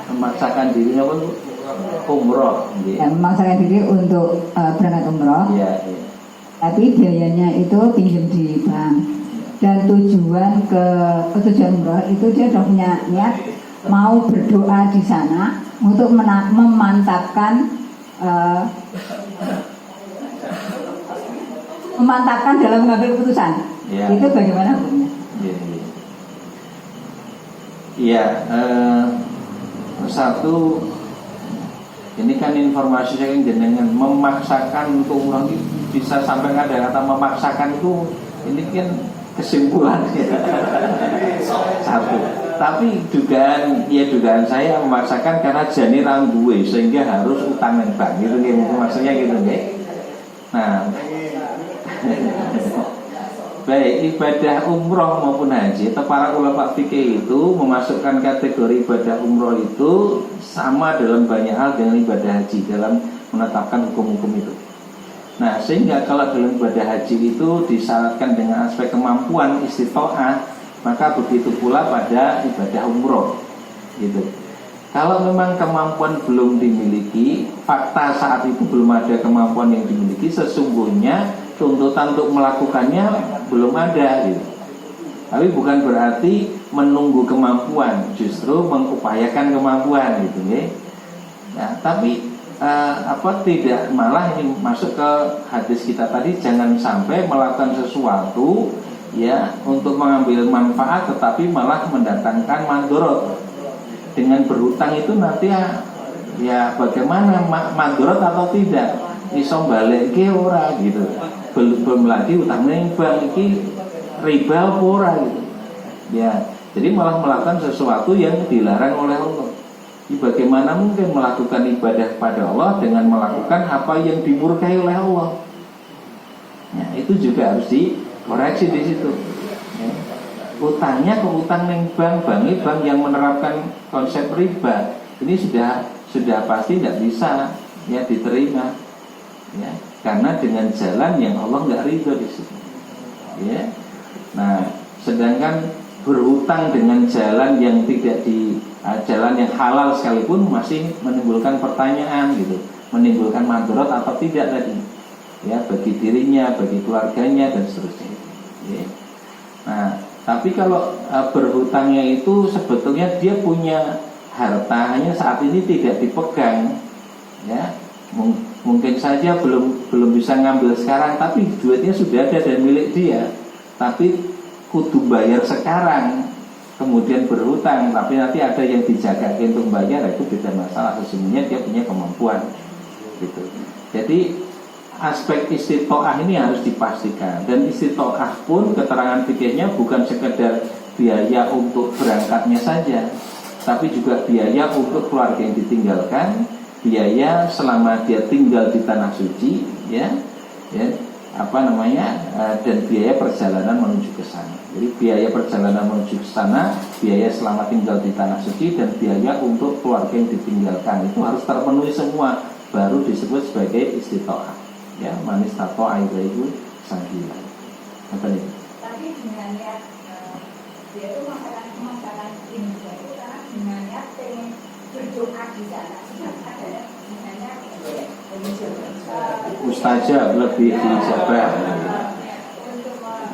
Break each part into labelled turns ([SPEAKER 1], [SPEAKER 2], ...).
[SPEAKER 1] memaksakan dirinya pun umroh.
[SPEAKER 2] Memaksakan diri untuk berangkat umroh.
[SPEAKER 1] Iya.
[SPEAKER 2] Tapi biayanya itu pinjam di bank. Dan tujuan umroh itu dia sudah punya niat mau berdoa di sana untuk memantapkan dalam mengambil keputusan. Ya. Itu bagaimana hukumnya?
[SPEAKER 1] Iya. Satu, ini kan informasi saya jenengan memaksakan untuk umroh ini bisa sampai ada kata memaksakan itu, ini kan kesimpulan ya. Satu. Tapi dugaan saya memaksakan karena jani rangguwe sehingga harus utang nang bank gitu maksudnya gitu ya. Nah, baik ibadah umroh maupun haji atau para ulama fikih itu memasukkan kategori ibadah umroh itu sama dalam banyak hal dengan ibadah haji dalam menetapkan hukum-hukum itu. Nah, sehingga kalau dalam ibadah haji itu disyaratkan dengan aspek kemampuan istitoah, maka begitu pula pada ibadah umroh gitu. Kalau memang kemampuan belum dimiliki, fakta saat itu belum ada kemampuan yang dimiliki, sesungguhnya tuntutan untuk melakukannya belum ada gitu. Tapi bukan berarti menunggu kemampuan, justru mengupayakan kemampuan gitu ya. Nah, tapi tidak, malah ini masuk ke hadis kita tadi, jangan sampai melakukan sesuatu ya untuk mengambil manfaat tetapi malah mendatangkan mandorot. Dengan berhutang itu nanti ya bagaimana mandorot atau tidak iso balik ke ora gitu. Belum lagi utangnya bank iki riba ora gitu. Ya, jadi malah melakukan sesuatu yang dilarang oleh Allah. Bagaimana mungkin melakukan ibadah pada Allah dengan melakukan apa yang dimurkai oleh Allah? Nah, itu juga harus dikoreksi di situ. Ya. Utangnya ke utang neng bank yang menerapkan konsep riba, ini sudah pasti tidak bisa ya diterima, ya, karena dengan jalan yang Allah nggak ridho di situ. Ya. Nah, sedangkan berhutang dengan jalan yang tidak jalan yang halal sekalipun masih menimbulkan pertanyaan gitu, menimbulkan mandorot atau tidak tadi, ya, bagi dirinya, bagi keluarganya dan seterusnya. Ya. Nah, tapi kalau berhutangnya itu sebetulnya dia punya harta, hanya saat ini tidak dipegang, ya, mungkin saja belum bisa ngambil sekarang, tapi duitnya sudah ada dan milik dia, tapi kudu bayar sekarang, kemudian berhutang, tapi nanti ada yang dijaga untuk bayar, itu beda masalah. Sesungguhnya dia punya kemampuan, gitu. Jadi aspek istitoah ini harus dipastikan, dan istitoah pun keterangan fikihnya bukan sekedar biaya untuk berangkatnya saja, tapi juga biaya untuk keluarga yang ditinggalkan, biaya selama dia tinggal di tanah suci, ya, dan biaya perjalanan menuju ke sana. Jadi biaya perjalanan menuju ke sana, biaya selama tinggal di tanah suci, dan biaya untuk keluarga yang ditinggalkan itu harus terpenuhi semua, baru disebut sebagai istitoah. Ya, manis tato air itu sabila. Apa itu?
[SPEAKER 2] Tapi dengan niat dia itu masakan ini itu karena dengan niat pengen berdoa di sana. Ada misalnya
[SPEAKER 1] mustajab lebih dijabah.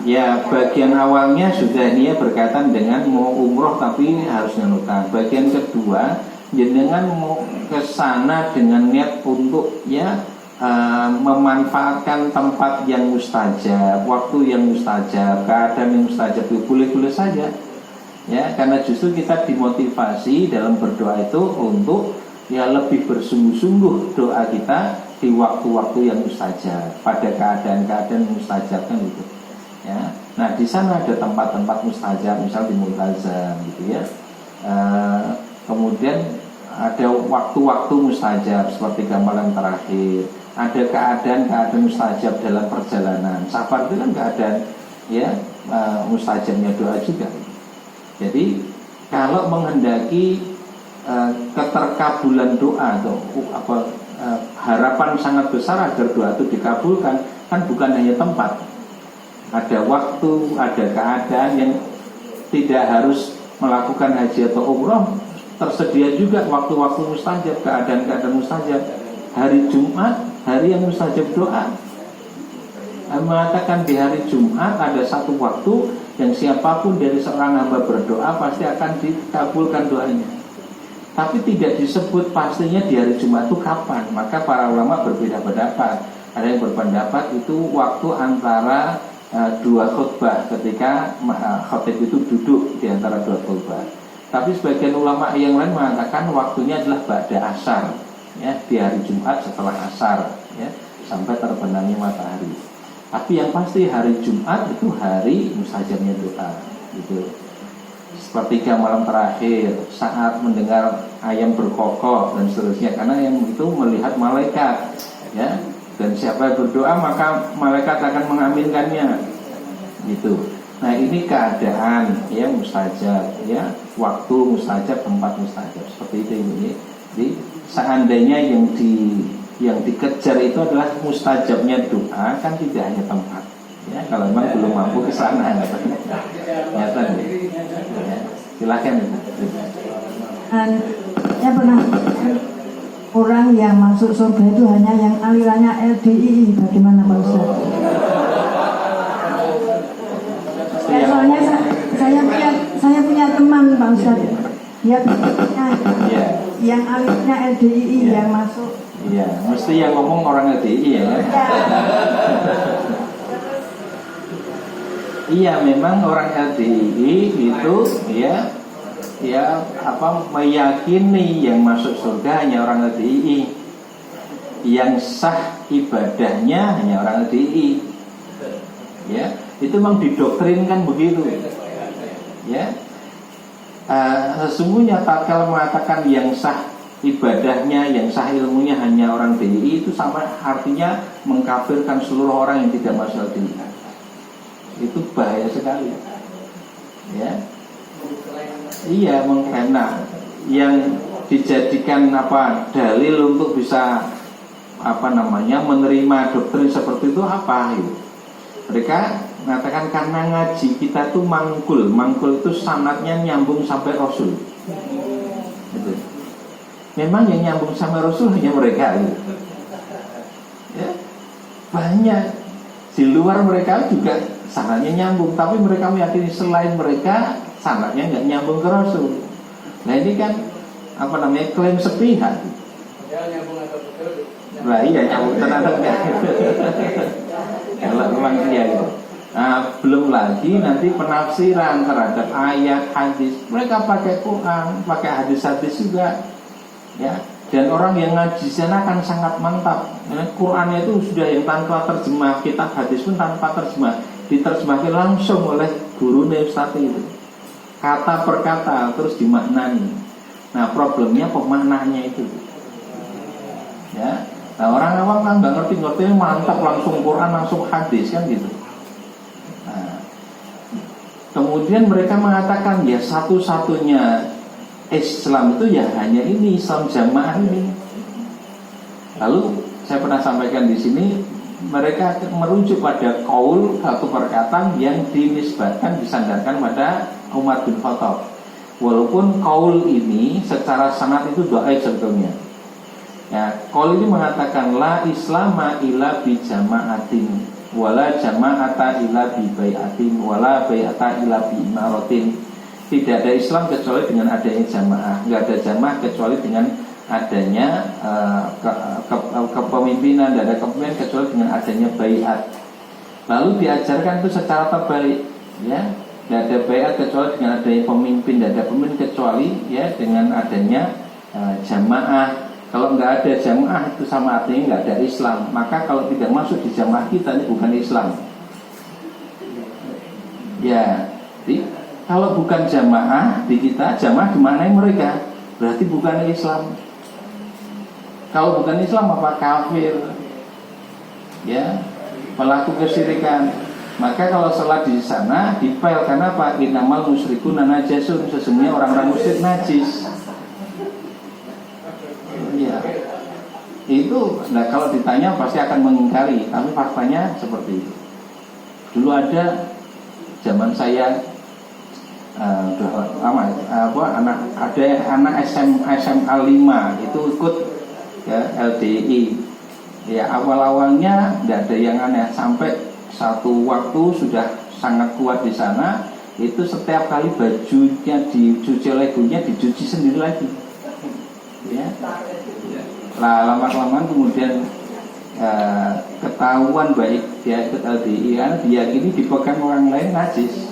[SPEAKER 1] Ya, bagian awalnya sudah dia berkaitan dengan mau umroh tapi harus ngenutang. Bagian kedua, jenengan mau ke sana dengan niat untuk memanfaatkan tempat yang mustajab, waktu yang mustajab, keadaan yang mustajab, itu boleh-boleh saja, ya, karena justru kita dimotivasi dalam berdoa itu untuk lebih bersungguh-sungguh doa kita di waktu-waktu yang mustajab, pada keadaan-keadaan mustajab kan gitu, ya. Nah, di sana ada tempat-tempat mustajab, misal di Multazam gitu ya. Kemudian ada waktu-waktu mustajab seperti gambaran terakhir. Ada keadaan-keadaan mustajab dalam perjalanan. Safar itu kan keadaan mustajabnya doa juga. Jadi kalau menghendaki keterkabulan doa atau harapan sangat besar agar doa itu dikabulkan, kan bukan hanya tempat. Ada waktu, ada keadaan yang tidak harus melakukan haji atau umroh, tersedia juga waktu-waktu mustajab, keadaan-keadaan mustajab. Hari Jumat, hari yang mustajab doa. Mengatakan di hari Jumat ada satu waktu yang siapapun dari seorang hamba berdoa pasti akan dikabulkan doanya. Tapi tidak disebut pastinya di hari Jumat itu kapan. Maka para ulama berbeda pendapat. Ada yang berpendapat itu waktu antara dua khutbah, ketika khatib itu duduk di antara dua khutbah. Tapi sebagian ulama yang lain mengatakan waktunya adalah ba'da asar, ya, di hari Jumat setelah asar, ya, sampai terbenamnya matahari. Tapi yang pasti hari Jumat itu hari mustajabnya doa, gitu. Sepertiga malam terakhir, saat mendengar ayam berkokok dan seterusnya, karena ayam itu melihat malaikat, ya. Dan siapa yang berdoa maka malaikat akan mengaminkannya, gitu. Nah ini keadaan ya mustajab, ya, waktu mustajab, tempat mustajab, seperti itu ini. Jadi seandainya yang dikejar itu adalah mustajabnya doa, kan tidak hanya tempat, ya. Kalau memang belum mampu ke sana, nyata, ya. Silakan.
[SPEAKER 2] Saya pernah orang yang masuk surga itu hanya yang alirannya LDII, bagaimana Pak Ustaz? Soalnya saya punya teman Pak Ustaz, dia yang alirannya LDII yang masuk.
[SPEAKER 1] Iya, mesti yang ngomong orang LDII ya. Iya, memang orang LDII itu meyakini yang masuk surga hanya orang LDII, yang sah ibadahnya hanya orang LDII, ya, itu memang didoktrinkan begitu, ya. Sesungguhnya tatkala mengatakan yang sah ibadahnya, yang sah ilmunya hanya orang DI, itu sama artinya mengkafirkan seluruh orang yang tidak masuk LDII. Itu bahaya sekali, ya. Iya, karena yang dijadikan dalil untuk bisa menerima doktrin seperti itu apa? Mereka mengatakan karena ngaji kita tuh mangkul itu sanadnya nyambung sampai Rasul. Gitu. Memang yang nyambung sampai Rasul hanya mereka, gitu. Ya, banyak di luar mereka juga sanadnya nyambung, tapi mereka meyakini selain mereka sanadnya nggak nyambung ke Rasul. Nah ini kan klaim sepihak. Nah iya, nyambung ternyata enggak. Kalau memang iya gitu. Nah, belum lagi nanti penafsiran terhadap ayat hadis. Mereka pakai Quran, pakai hadis-hadis juga, ya. Dan orang yang ngaji sana kan sangat mantap. Qurannya itu sudah yang tanpa terjemah, kitab hadis pun tanpa terjemah, diterjemahkan langsung oleh guru Ustaz itu, kata per kata, terus dimaknani. Nah problemnya pemaknanya itu, ya. Nah orang awam kan nggak ngerti mantap, langsung Quran, langsung hadis kan gitu. Nah, kemudian mereka mengatakan ya satu-satunya Islam itu ya hanya ini, Islam jamaah ini. Lalu saya pernah sampaikan di sini, mereka merujuk pada qaul, satu perkataan yang dinisbatkan, disandarkan pada Umar bin Khattab. Walaupun qaul ini secara sanad itu dhaif sebetulnya. Ya, qaul ini mengatakan la islama illa bi jama'atin wala jama'ata illa bi bai'atin wala bai'ata illa bi imaratin. Tidak ada Islam kecuali dengan adanya jamaah, nggak ada jamaah kecuali dengan adanya kepemimpinan, tidak ada kepemimpinan kecuali dengan adanya bai'at. Lalu diajarkan itu secara terbalik, ya. Tidak ada bai'at kecuali dengan adanya pemimpin, tidak ada pemimpin kecuali ya dengan adanya jamaah. Kalau nggak ada jamaah itu sama artinya nggak ada Islam. Maka kalau tidak masuk di jamaah kita ini bukan Islam. Ya, jadi kalau bukan jamaah di kita, jamaah dimanai mereka, berarti bukan Islam. Kalau bukan Islam apa kafir, ya, pelaku kesyirikan. Maka kalau sholat di sana dipel, karena apa? Innamal musyrikuna najasun, sesungguhnya orang-orang musyrik najis. Ya, itu. Nah kalau ditanya pasti akan mengingkari, tapi faktanya seperti itu. Dulu ada zaman saya udah lama anak SMA 5 itu ikut ya LDI. Ya awalnya tidak ada yang aneh, sampai satu waktu sudah sangat kuat di sana, itu setiap kali bajunya dicuci oleh gurunya dicuci sendiri lagi. Ya. Lah lama-kelamaan kemudian ketahuan baik dia ikut LDI karena diyakini dipegang orang lain najis.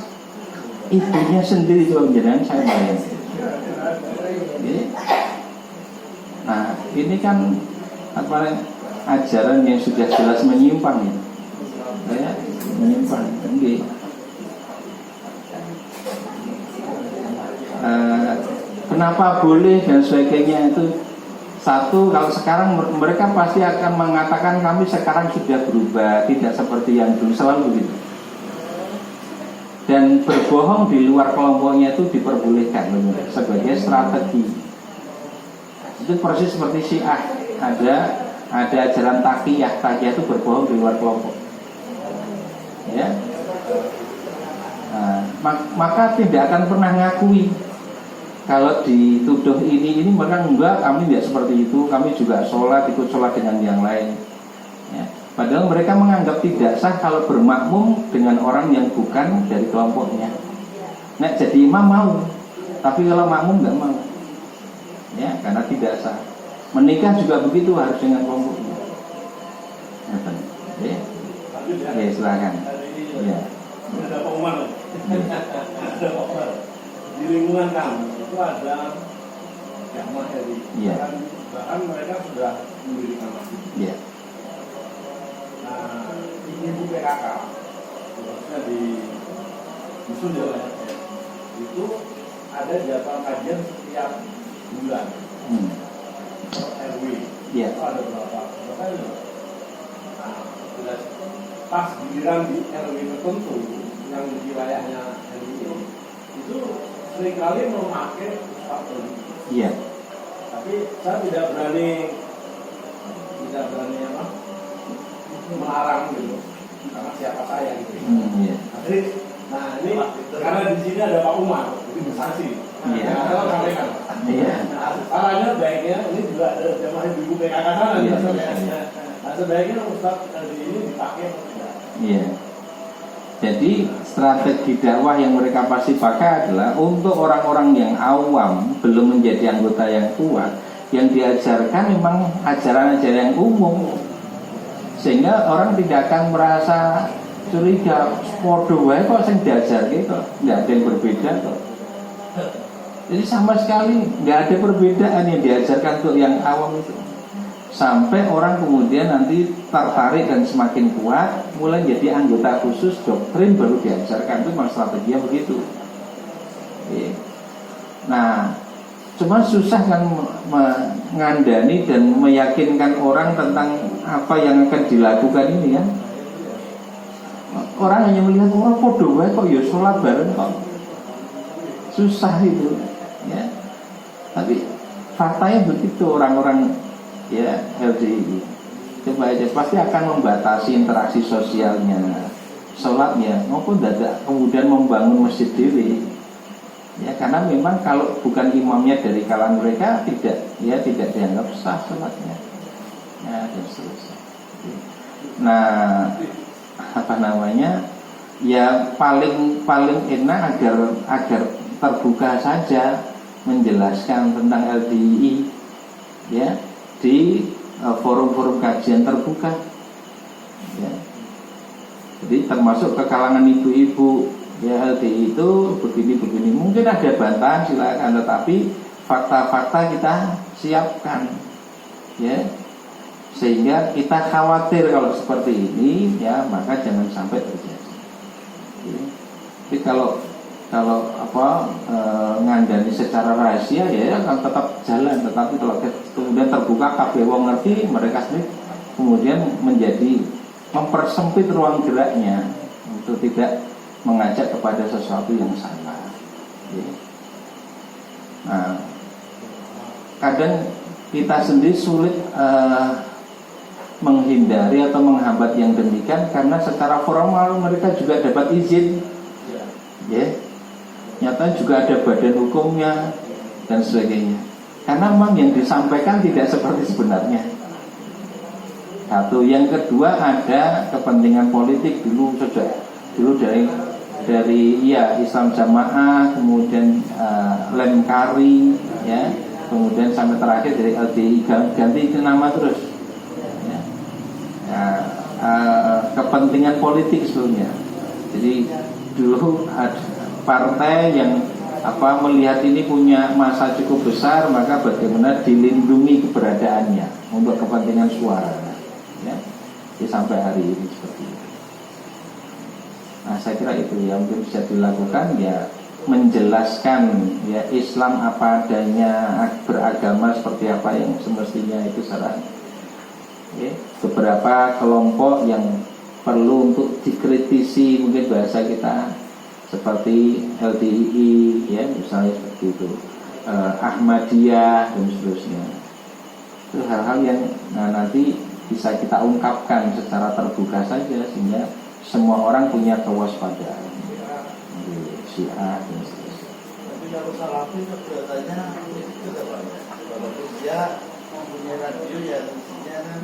[SPEAKER 1] Ibunya sendiri coba menjadikan saya bayang. Nah ini kan ajaran yang sudah jelas menyimpang ya, menyimpang. Kenapa boleh dan sebagainya itu. Satu, kalau sekarang mereka pasti akan mengatakan kami sekarang sudah berubah, tidak seperti yang dulu, selalu begitu. Dan berbohong di luar kelompoknya itu diperbolehkan sebagai strategi. Itu persis seperti Syiah, ada ajaran taqiyah itu berbohong di luar kelompok. Ya. Nah, maka tidak akan pernah ngakui. Kalau dituduh ini mereka enggak, kami tidak seperti itu, kami juga sholat, ikut sholat dengan yang lain ya. Padahal mereka menganggap tidak sah kalau bermakmum dengan orang yang bukan dari kelompoknya. Nah jadi imam mau, tapi kalau makmum enggak mau ya, karena tidak sah. Menikah juga begitu, harus dengan kelompoknya. Ya, ya silakan ya.
[SPEAKER 3] Ada pengumuman di lingkungan kami itu ada jamaah dari bahkan mereka sudah mendirikan masjid. Nah ibu PKK khususnya di dusun Jawa itu ada jadwal kajian setiap bulan RW. Itu ada berapa kali? Nah sudah pas giliran di RW tertentu yang di wilayahnya RW itu seringkali memakai ustaz.
[SPEAKER 1] Iya.
[SPEAKER 3] Tapi saya tidak berani melarang gitu, karena siapa saya gitu.
[SPEAKER 1] Iya.
[SPEAKER 3] Nah ini karena di sini ada Pak Umar, jadi bersaksi.
[SPEAKER 1] Iya.
[SPEAKER 3] Kalau sampaikan.
[SPEAKER 1] Iya.
[SPEAKER 3] Nah, caranya baiknya ini juga ada jamaah ibu PKK sana.
[SPEAKER 1] Iya.
[SPEAKER 3] Nah sebaiknya ustaz ini dipakai.
[SPEAKER 1] Iya. Jadi strategi dakwah yang mereka pasti pakai adalah untuk orang-orang yang awam, belum menjadi anggota yang kuat, yang diajarkan memang ajaran-ajaran yang umum, sehingga orang tidak akan merasa curiga. Podo wae kok sing diajarke kok nggak ada yang berbeda kok. Jadi sama sekali nggak ada perbedaan yang diajarkan untuk yang awam itu. Sampai orang kemudian nanti tertarik dan semakin kuat, mulai jadi anggota khusus, doktrin baru diajarkan. Itu memang strateginya begitu. Nah, cuma susah kan mengandani dan meyakinkan orang tentang apa yang akan dilakukan ini kan. Orang hanya melihat orang podo wae kok ya sholat bareng kok. Susah itu ya. Tapi faktanya begitu, orang-orang ya LDI coba aja pasti akan membatasi interaksi sosialnya, sholatnya maupun tidak kemudian membangun masjid diri ya, karena memang kalau bukan imamnya dari kalangan mereka tidak dianggap sah sholatnya ya, dan seterusnya. Nah ya paling enak agar terbuka saja menjelaskan tentang LDI ya di forum-forum kajian terbuka ya. Jadi termasuk ke kalangan ibu-ibu ya, LDI itu begini mungkin ada bantahan silakan, tetapi fakta-fakta kita siapkan ya, sehingga kita khawatir kalau seperti ini ya, maka jangan sampai terjadi ya. Tapi kalau ngandani secara rahasia ya akan tetap jalan, tetapi kalau kemudian terbuka kabeh wong ngerti, mereka sendiri kemudian menjadi mempersempit ruang geraknya untuk tidak mengajak kepada sesuatu yang salah ya. Nah kadang kita sendiri sulit menghindari atau menghambat yang demikian karena secara formal mereka juga dapat izin ya. nyata juga ada badan hukumnya dan sebagainya. Karena memang yang disampaikan tidak seperti sebenarnya. Satu, yang kedua ada kepentingan politik dulu dari ya Islam Jamaah, kemudian Lemkari, ya, kemudian sampai terakhir dari LDI ganti itu nama terus. Ya. Kepentingan politik sebelumnya. Jadi dulu ada partai yang melihat ini punya masa cukup besar, maka bagaimana dilindungi keberadaannya untuk kepentingan suara, ya. Jadi sampai hari ini seperti itu. Nah, saya kira itu yang mungkin bisa dilakukan, ya, menjelaskan ya Islam apa adanya, beragama seperti apa yang semestinya itu secara ya, beberapa kelompok yang perlu untuk dikritisi, mungkin bahasa kita seperti LDII, ya, misalnya seperti itu, Ahmadiyah dan seterusnya. Itu hal-hal yang nanti bisa kita ungkapkan secara terbuka saja sehingga semua orang punya kewaspadaan. Syiah dan seterusnya.
[SPEAKER 4] Tapi kalau Salafi kegiatannya itu apa? Walaupun dia mempunyai radio yang isinya kan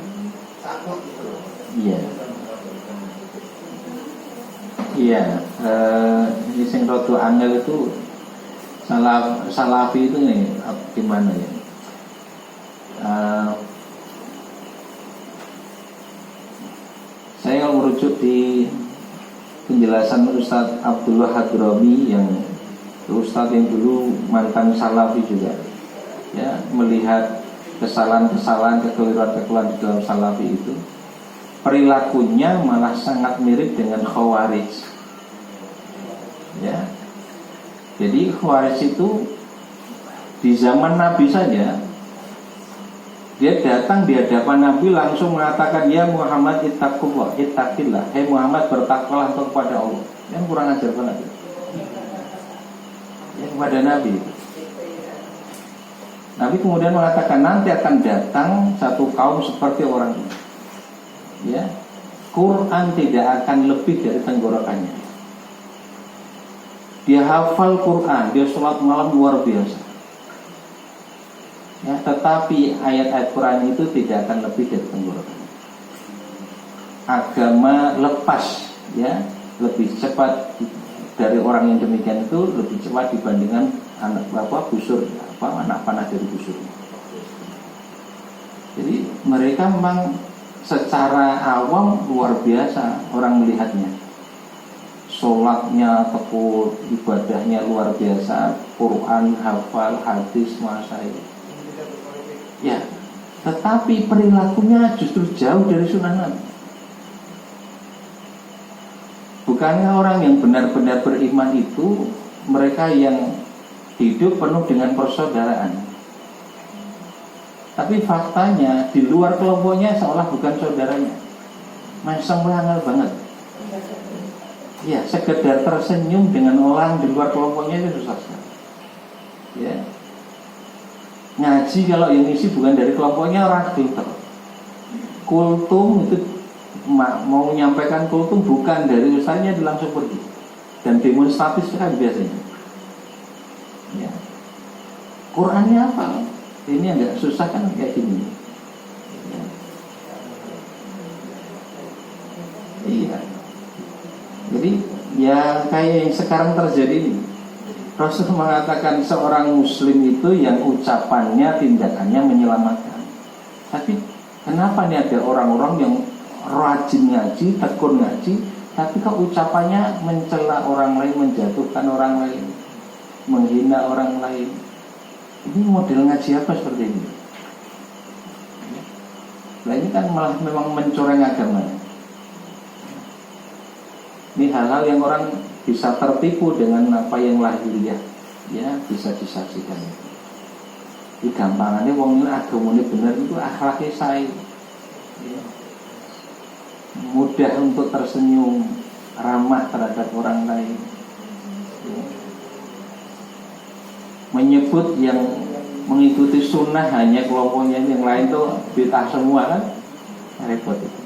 [SPEAKER 4] takut gitu.
[SPEAKER 1] Iya. Iya, di sing rada angel itu Salafi itu nih gimana ya? Saya merujuk di penjelasan Ustadz Abdullah Hadrami, yang Ustadz yang dulu mantan Salafi juga, ya, melihat kesalahan-kesalahan, kekeliruan-kekeliruan di dalam Salafi itu, perilakunya malah sangat mirip dengan Khawarij, ya. Jadi Khawarij itu di zaman Nabi saja, dia datang di hadapan Nabi langsung mengatakan, ya Muhammad ittaqullah, ittaqillah, hai Muhammad bertakwalah kepada Allah. Yang kurang ajar banget ya, kepada Nabi. Nabi kemudian mengatakan, nanti akan datang satu kaum seperti orang ini, ya, Quran tidak akan lebih dari tenggorokannya. Dia hafal Quran, dia sholat malam luar biasa, ya, tetapi ayat-ayat Quran itu tidak akan lebih dari tenggorokannya. Agama lepas, ya, lebih cepat dari orang yang demikian itu, lebih cepat dibandingkan anak panah dari busur. Jadi mereka memang secara awam luar biasa orang melihatnya. Sholatnya tekun, ibadahnya luar biasa, Quran hafal, hadis masai. Ya, tetapi perilakunya justru jauh dari sunnah Nabi. Bukannya orang yang benar-benar beriman itu mereka yang hidup penuh dengan persaudaraan. Tapi faktanya di luar kelompoknya seolah bukan saudaranya. Masih melanggar banget. Ya, sekedar tersenyum dengan orang di luar kelompoknya itu susah sekali. Ya. Ngaji kalau yang isi bukan dari kelompoknya orang filter. Kultum itu mau menyampaikan kultum bukan dari usahanya, dia langsung pergi dan demonstratif kan biasanya. Ya. Qurannya apa? Ini agak susah kan kayak gini. Ya. Iya. Jadi ya kayak yang sekarang terjadi ini. Rasul mengatakan seorang muslim itu yang ucapannya, tindakannya menyelamatkan. Tapi kenapa nih ada orang-orang yang rajin ngaji, tekun ngaji, tapi kok ucapannya mencela orang lain, menjatuhkan orang lain, menghina orang lain? Ini model ngaji apa seperti ini? Nah, ini kan malah memang mencoreng agama. Ini hal-hal yang orang bisa tertipu dengan apa yang lahiriah, ya, bisa disaksikan. Ini gampangannya wong ini agamanya benar itu akhlaknya saya, ya. Mudah untuk tersenyum, ramah terhadap orang lain, ya. Menyebut yang mengikuti sunnah hanya kelompoknya, yang lain tuh bid'ah semua kan, repot itu.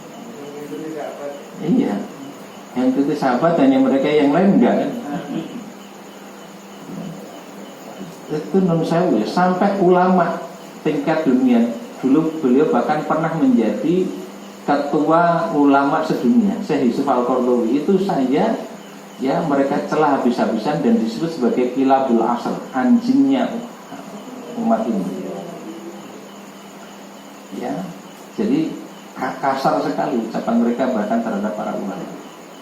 [SPEAKER 1] Iya. Yang itu sahabat hanya mereka, yang lain enggak kan? itu non sewu ya, sampai ulama tingkat dunia. Dulu beliau bahkan pernah menjadi ketua ulama sedunia, Syekh Yusuf Al-Qaradawi. Itu saja ya mereka celah habis-habisan dan disebut sebagai kilabul asr, anjingnya umat ini. Ya, jadi kasar sekali ucapan mereka bahkan terhadap para ulama.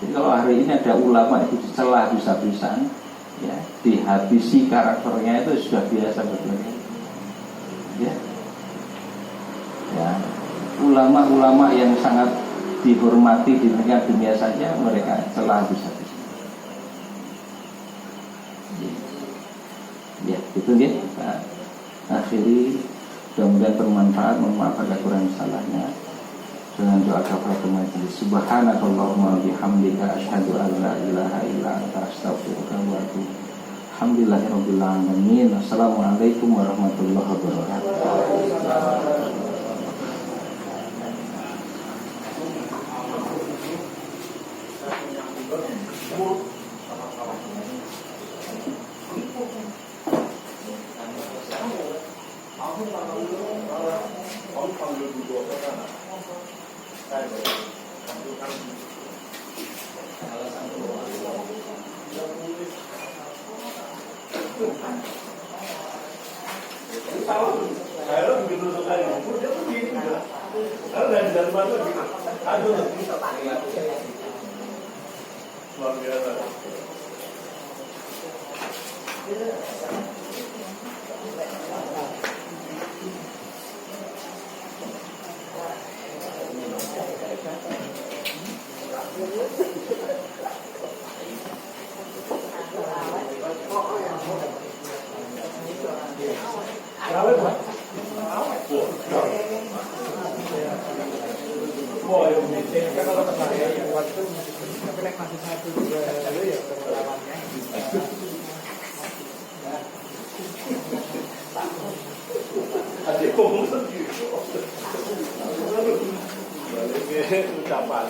[SPEAKER 1] Jadi kalau hari ini ada ulama itu dicela habis-habisan, ya, dihabisi karakternya, itu sudah biasa sebetulnya. Ya, ya, ulama-ulama yang sangat dihormati di tingkat dunia saja mereka celah habis-habisan. Ya, itu ya. Kita akhiri, mudah-mudahan bermanfaat. Mohon maaf ada kurang salahnya. Dengan doa kafaratul majelis. Subhanakallahumma bihamdika asyhadu an la ilaha illa anta astaghfiruka wa atubu ilaik. Alhamdulillahirabbil alamin. Assalamualaikum warahmatullahi wabarakatuh.
[SPEAKER 3] Ucapan